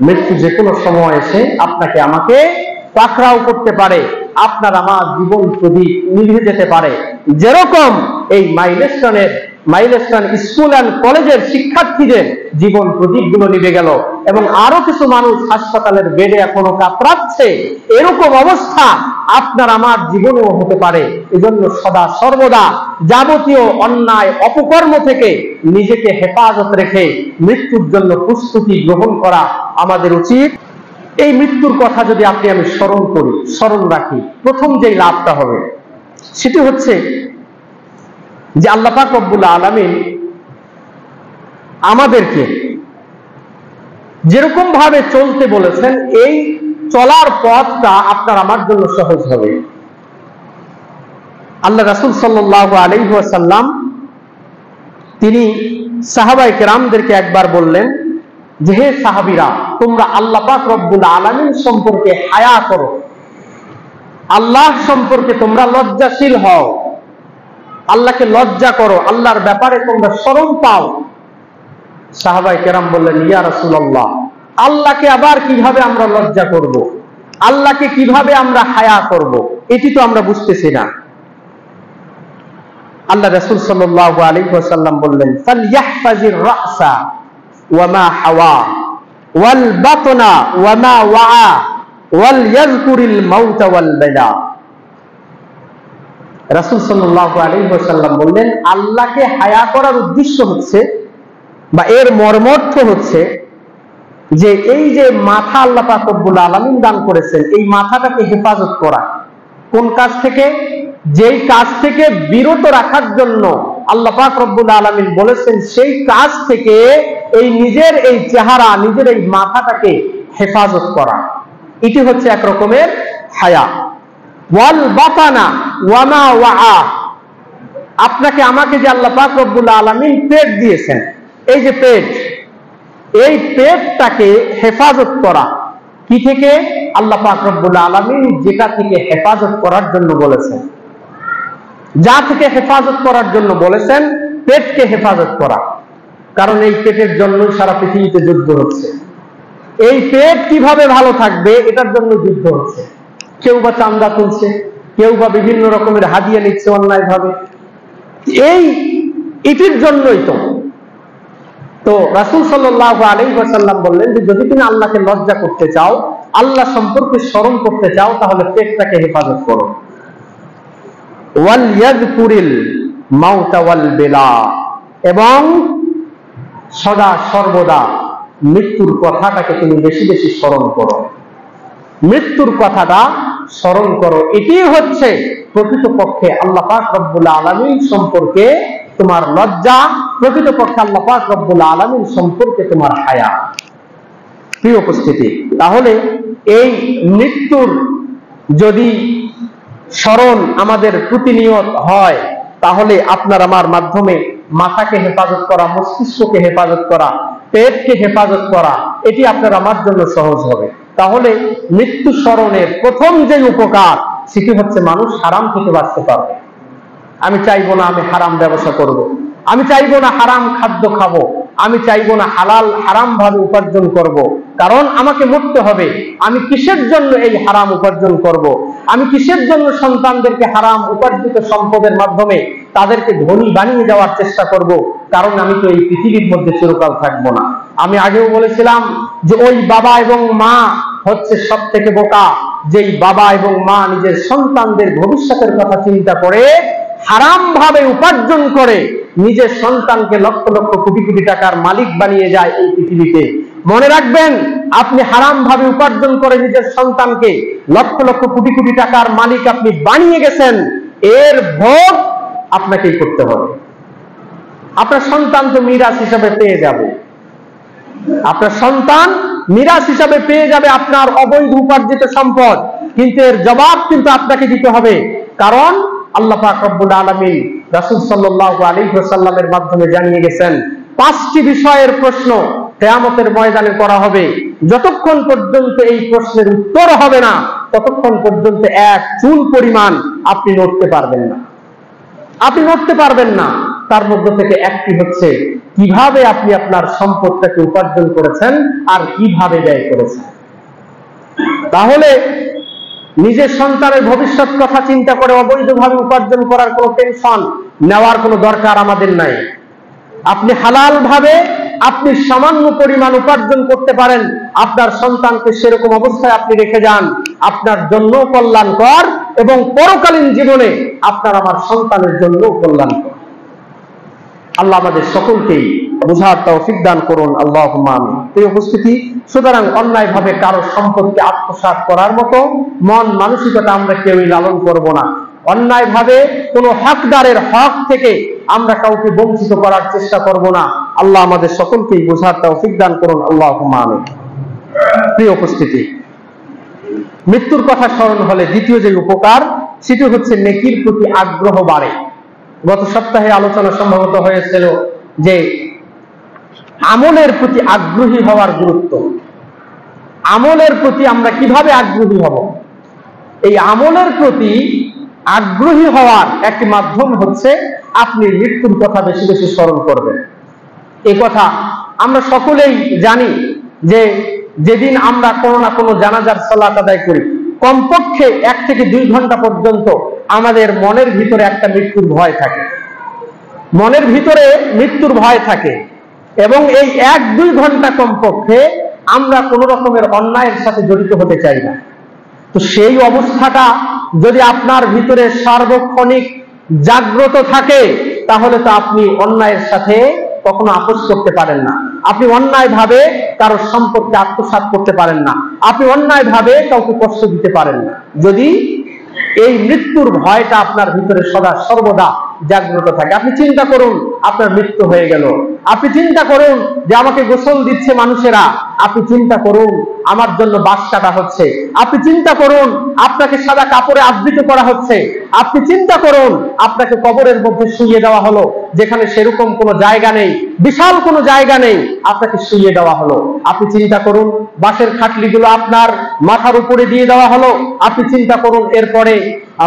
মৃত্যু যে কোনো সময় এসে আপনাকে আমাকে পাকড়াও করতে পারে, আপনার আমার জীবন প্রদীপ নিভে যেতে পারে। যেরকম এই মাইলস্টোন স্কুল অ্যান্ড কলেজের শিক্ষার্থীদের জীবন প্রদীপ গুলো নিভে গেল এবং আরো কিছু মানুষ হাসপাতালের বেডে এখনো কাতরাচ্ছে, এরকম অবস্থা আপনার আমার জীবনেও হতে পারে। এজন্য সদা সর্বদা যাবতীয় অন্যায় অপকর্ম থেকে নিজেকে হেফাজত রেখে মৃত্যুর জন্য প্রস্তুতি গ্রহণ করা আমাদের উচিত। এই মৃত্যুর কথা যদি আমি স্মরণ রাখি, প্রথম যেই লাভটা হবে সেটি হচ্ছে যে আল্লাহ পাক রব্বুল আলামিন আমাদেরকে যেরকম ভাবে চলতে বলেছেন, এই চলার পথটা আপনার আমার জন্য সহজ হবে। আল্লাহ রাসূল সাল্লাল্লাহু আলাইহি ওয়াসাল্লাম তিনি সাহাবায়ে কেরামদেরকে একবার বললেন যে, হে সাহাবীরা, তোমরা আল্লাহ পাক রব্বুল আলামিন সম্পর্কে হায়া করো, আল্লাহ সম্পর্কে তোমরা লজ্জাশীল হও, আল্লাহকে লজ্জা করো, আল্লাহর ব্যাপারে তোমরা শরম পাও। সাহাবায়ে কেরাম বললেন, ইয়া রাসূলুল্লাহ, আল্লাহকে আবার কিভাবে আমরা লজ্জা করব, আল্লাহকে কিভাবে আমরা হায়া করব, এটি তো আমরা বুঝতেছি না। আল্লাহ রাসূল সাল্লাল্লাহু আলাইহি ওয়াসাল্লাম বললেন, ফালইয়াহফাজির রাসা ওয়া মা হাওয়া ওয়াল বাতনা ওয়া মা ওয়া ওয়াল ইয়াযকুরিল মাউতা ওয়াল বালা। রাসূল সাল্লাল্লাহু আলাইহি ওয়াসাল্লাম বললেন, আল্লাহকে হায়া করার উদ্দেশ্য হচ্ছে বা এর মর্মার্থ হচ্ছে যে এই যে মাথা আল্লাহ পাক রব্বুল আলামিন দান করেছেন, এই মাথাটাকে হেফাজত করা। কোন কাজ থেকে? যেই কাজ থেকে বিরত রাখার জন্য আল্লাহ পাক রব্বুল আলামিন বলেছেন, সেই কাজ থেকে এই নিজের এই চেহারা, নিজের এই মাথাটাকে হেফাজত করা, এটি হচ্ছে এক রকমের হায়া। ওয়াল বাতানা ওয়া মা ওয়া, আপনাকে আমাকে যে আল্লাহ পাক রব্বুল আলামিন পেট দিয়েছেন, এই যে পেট, এই পেটটাকে হেফাজত করা। কি থেকে? আল্লাহ পাক রব্বুল আলামিন যেটা থেকে হেফাজত করার জন্য বলেছেন, যা থেকে হেফাজত করার জন্য বলেছেন, পেটকে হেফাজত করা। কারণ এই পেটের জন্যই সারা পৃথিবীতে যুদ্ধ হচ্ছে। এই পেট কিভাবে ভালো থাকবে, এটার জন্য যুদ্ধ হচ্ছে। কেউ বা চান্দা তুলছে, কেউ বা বিভিন্ন রকমের হাদিয়া নিচ্ছে অন্যায় ভাবে, এটির জন্যই তো রাসূল সাল্লাল্লাহু আলাইহি ওয়াসাল্লাম বললেন যে, যদি তুমি আল্লাহকে লজ্জা করতে চাও, আল্লাহ সম্পর্কে স্মরণ করতে চাও, তাহলে পেটটাকে হেফাজত করো। ওয়াল ইয়াযকুরিল মাউতা ওয়াল বালা, এবং সদা সর্বদা মৃত্যুর কথাটাকে তুমি বেশি বেশি স্মরণ করো। মৃত্যুর কথাটা স্মরণ করো, এটি হচ্ছে প্রকৃতপক্ষে আল্লাহ পাক রব্বুল আলামিন সম্পর্কে তোমার লজ্জা, প্রকৃতপক্ষে আল্লাহ পাক রব্বুল আলামিন সম্পর্কে তোমার হায়া। প্রিয় উপস্থিতি, তাহলে এই মৃত্যুর যদি স্মরণ আমাদের প্রতিনিয়ত হয়, তাহলে আপনার আমার মাধ্যমে মাথাকে হেফাজত করা, মস্তিষ্ককে হেফাজত করা, পেটকে হেফাজত করা, এটি আপনার আমার জন্য সহজ হবে। তাহলে মৃত্যু স্মরণের প্রথম যে উপকার, সেটি হচ্ছে মানুষ হারাম থেকে বাঁচতে পারবে। আমি চাইবো না আমি হারাম ব্যবসা করব, আমি চাইবো না হারাম খাদ্য খাবো, আমি চাইবো না হারাম ভাবে উপার্জন করব, কারণ আমাকে মরতে হবে। আমি কিসের জন্য এই হারাম উপার্জন করব? আমি কিসের জন্য সন্তানদেরকে হারাম উপার্জিত সম্পদের মাধ্যমে তাদেরকে ধনী বানিয়ে যাওয়ার চেষ্টা করব? কারণ আমি তো এই পৃথিবীর মধ্যে চিরকাল থাকবো না। আমি আগেও বলেছিলাম যে ওই বাবা এবং মা হচ্ছে সব থেকে বোকা, যেই বাবা এবং মা নিজের সন্তানদের ভবিষ্যতের কথা চিন্তা করে হারাম ভাবে উপার্জন করে নিজের সন্তানকে লক্ষ লক্ষ কোটি কোটি টাকার মালিক বানিয়ে যায় এই পৃথিবীতে। মনে রাখবেন, আপনি হারাম ভাবে উপার্জন করে নিজের সন্তানকে লক্ষ লক্ষ কোটি কোটি টাকার মালিক আপনি বানিয়ে গেছেন, এর ভোগ আপনাকেই করতে হবে। আপনার সন্তান তো মিরাস হিসাবে পেয়ে যাবে, আপনার সন্তান মিরাস হিসাবে পেয়ে যাবে আপনার অবৈধ উপার্জিত সম্পদ, কিন্তু এর জবাব কিন্তু আপনাকে দিতে হবে। কারণ আল্লাহ পাক রব্বুল আলামিন রাসূল সাল্লাল্লাহু আলাইহি ওয়াসাল্লামের মাধ্যমে জানিয়ে গেছেন, 5টি বিষয়ের প্রশ্ন কিয়ামতের ময়দানে করা হবে। যতক্ষণ পর্যন্ত এই প্রশ্নের উত্তর হবে না, ততক্ষণ পর্যন্ত এক চুল পরিমাণ আপনি নড়তে পারবেন না, আপনি নড়তে পারবেন না। তার মধ্য থেকে একটি হচ্ছে কিভাবে আপনি আপনার সম্পদটাকে উপার্জন করেছেন আর কিভাবে ব্যয় করেছেন। তাহলে নিজের সন্তানের ভবিষ্যৎ কথা চিন্তা করে অবৈধভাবে উপার্জন করার কোনো টেনশন নেওয়ার কোনো দরকার আমাদের নাই। আপনি হালাল ভাবে আপনি সামান্য পরিমাণ উপার্জন করতে পারেন, আপনার সন্তানকে সেরকম অবস্থায় আপনি রেখে যান, আপনার জন্য কল্যাণকর এবং পরকালীন জীবনে আপনার আমার সন্তানের জন্য কল্যাণকর। আল্লাহ আমাদের সকলকেই বুঝার তৌফিক দান করুন, আল্লাহুম্মা আমিন। এই উপস্থিতি, সুতরাং অন্যায় ভাবে কারো সম্পদকে আত্মসাৎ করার মতো মন মানসিকতা আমরা কেউই লালন করব না। অন্যায় ভাবে কোনো হকদারের হক থেকে আমরা কাউকে বঞ্চিত করার চেষ্টা করব না। আল্লাহ আমাদের সকলকেই বুঝার তৌফিক দান করুন, আল্লাহুম্মা আমিন। প্রিয় উপস্থিতি, মৃত্যুর কথা স্মরণ হলে দ্বিতীয় যে উপকার সেটি হচ্ছে নেকির প্রতি আগ্রহ বাড়ে। গত সপ্তাহে আলোচনা সম্ভবত হয়েছিল যে আমলের প্রতি আগ্রহী হওয়ার গুরুত্ব। আমলের প্রতি আমরা কিভাবে আগ্রহী হব? এই আমলের প্রতি আগ্রহী হওয়ার একটি মাধ্যম হচ্ছে আপনি মৃত্যুর কথা বেশি বেশি স্মরণ করবেন। এই কথা আমরা সকলেই জানি যে যেদিন আমরা কোনো না কোনো জানাজার সালাত আদায় করি, কমপক্ষে 1 থেকে 2 ঘন্টা পর্যন্ত আমাদের মনের ভিতরে একটা মৃত্যুর ভয় থাকে, মনের ভিতরে মৃত্যুর ভয় থাকে। এবং এই 1-2 ঘন্টা কমপক্ষে আমরা কোনো রকমের অন্যায়ের সাথে জড়িত হতে চাই না। তো সেই অবস্থাটা যদি আপনার ভিতরে সার্বক্ষণিক জাগ্রত থাকে, তাহলে তো আপনি অন্যায়ের সাথে কখনো আপোষ করতে পারেন না, আপনি অন্যায় ভাবে কারো সম্পদকে আত্মসাৎ করতে পারেন না, আপনি অন্যায় ভাবে কাউকে কষ্ট দিতে পারেন না, যদি এই মৃত্যুর ভয়টা আপনার ভিতরে সদা সর্বদা জাগ্রত থাকে। আপনি চিন্তা করুন, আপনার মৃত্যু হয়ে গেল, আপনি চিন্তা করুন যে আমাকে গোসল দিচ্ছে মানুষেরা, আপনি চিন্তা করুন আমার জন্য বাস কাটা হচ্ছে, আপনি চিন্তা করুন আপনাকে সাদা কাপড়ে আবৃত করা হচ্ছে, আপনি চিন্তা করুন আপনাকে কবরের মধ্যে শুইয়ে দেওয়া হলো, যেখানে সেরকম কোনো জায়গা নেই, বিশাল কোনো জায়গা নেই, আপনাকে শুইয়ে দেওয়া হলো। আপনি চিন্তা করুন বাঁশের খাটলিগুলো আপনার মাথার উপরে দিয়ে দেওয়া হলো, আপনি চিন্তা করুন এরপরে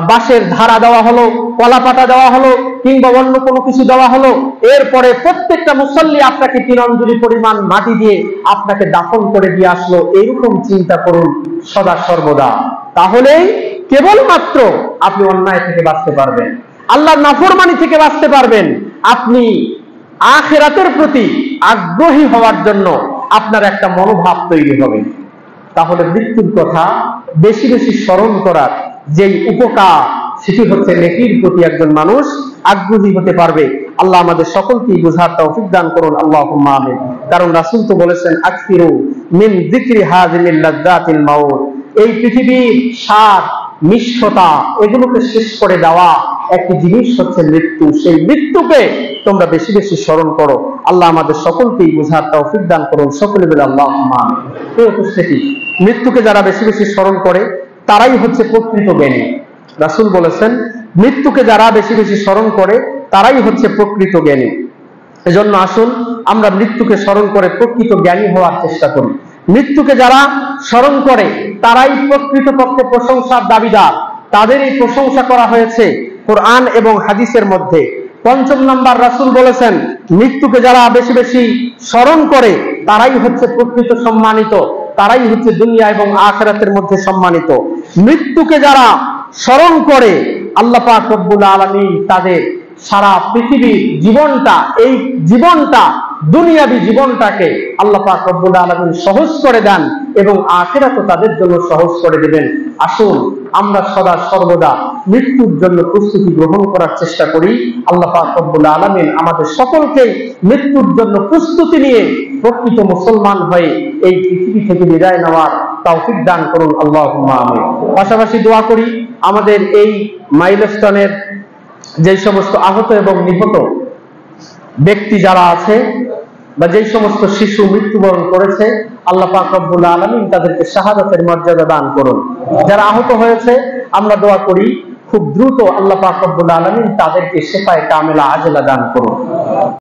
বাঁশের ধারা দেওয়া হলো, কলা পাতা দেওয়া হলো, কিংবা অন্য কোনো কিছু দেওয়া হলো, এরপরে প্রত্যেকটা মুসল্লি আপনাকে 3 অঞ্জলি পরিমাণ মাটি দিয়ে আপনাকে দাফন করে দিয়ে আসলো। এইরকম চিন্তা করুন সদা সর্বদা, তাহলেই কেবলমাত্র আপনি অন্যায় থেকে বাঁচতে পারবেন, আল্লাহর নাফরমানি থেকে বাঁচতে পারবেন। আপনি আখিরাতের প্রতি আগ্রহী হওয়ার জন্য আপনার একটা মনোভাব তৈরি হবে। তাহলে মৃত্যুর কথা বেশি বেশি স্মরণ করার যেই উপকার, সেটি হচ্ছে নেকির প্রতি একজন মানুষ আগ্রহী হতে পারবে। আল্লাহ আমাদের সকলকেই বুঝার তৌফিক দান করুন, আল্লাহুম্মা আমিন। কারণ রাসূল তো বলেছেন আকসিরু মিন যিকরি হাযিমিল লাযযাতিল মাউত, এই পৃথিবীর স্বাদ মিষ্টতা এগুলোকে শেষ করে দেওয়া একটি জিনিস হচ্ছে মৃত্যু। সেই মৃত্যুকে তোমরা বেশি বেশি স্মরণ করো। আল্লাহ আমাদের সকলকেই বুঝার তৌফিক দান করুন, সকলে বলে আল্লাহুম্মা আমিন। এই উপস্থিতি, মৃত্যুকে যারা বেশি বেশি স্মরণ করে তারাই হচ্ছে প্রকৃত জ্ঞানী। রাসূল বলেছেন মৃত্যুকে যারা বেশি বেশি স্মরণ করে তারাই হচ্ছে প্রকৃত জ্ঞানী। এজন্য আসুন আমরা মৃত্যুকে স্মরণ করে প্রকৃত জ্ঞানী হওয়ার চেষ্টা করি। মৃত্যুকে যারা স্মরণ করে তারাই প্রকৃতপক্ষে প্রশংসার দাবিদার, তাদের এই প্রশংসা করা হয়েছে কোরআন এবং হাদিসের মধ্যে। 5 নম্বর রাসূল বলেছেন মৃত্যুকে যারা বেশি বেশি স্মরণ করে তারাই হচ্ছে প্রকৃত সম্মানিত, তারাই হচ্ছে দুনিয়া এবং আখিরাতের মধ্যে সম্মানিত। মৃত্যুকে যারা স্মরণ করে আল্লাহ পাক রব্বুল আলামিন তাদের সারা পৃথিবীর জীবনটা, এই জীবনটা দুনিয়াবী জীবনটাকে আল্লাহ পাক রব্বুল আলামিন সহজ করে দেন এবং আখিরাতও তাদের জন্য সহজ করে দেবেন। আসুন আমরা সদা সর্বদা মৃত্যুর জন্য প্রস্তুতি গ্রহণ করার চেষ্টা করি। আল্লাহ পাক রব্বুল আলামিন আমাদের সকলকে মৃত্যুর জন্য প্রস্তুতি নিয়ে প্রকৃত মুসলমান হয়ে এই পৃথিবী থেকে বিদায় নেওয়ার তৌফিক দান করুন, আল্লাহুম্মা আমিন। পাশাপাশি দোয়া করি আমাদের এই মাইলস্টোনের যে সমস্ত আহত এবং নিহত ব্যক্তি যারা আছে বা যে সমস্ত শিশু মৃত্যুবরণ করেছে, আল্লাহ পাক রব্বুল আলামিন তাদেরকে শাহাদাতের মর্যাদা দান করুন। যারা আহত হয়েছে আমরা দোয়া করি খুব দ্রুত আল্লাহ পাক রব্বুল আলামিন তাদেরকে শিফায়ে কামিলা আজেলা দান করুন।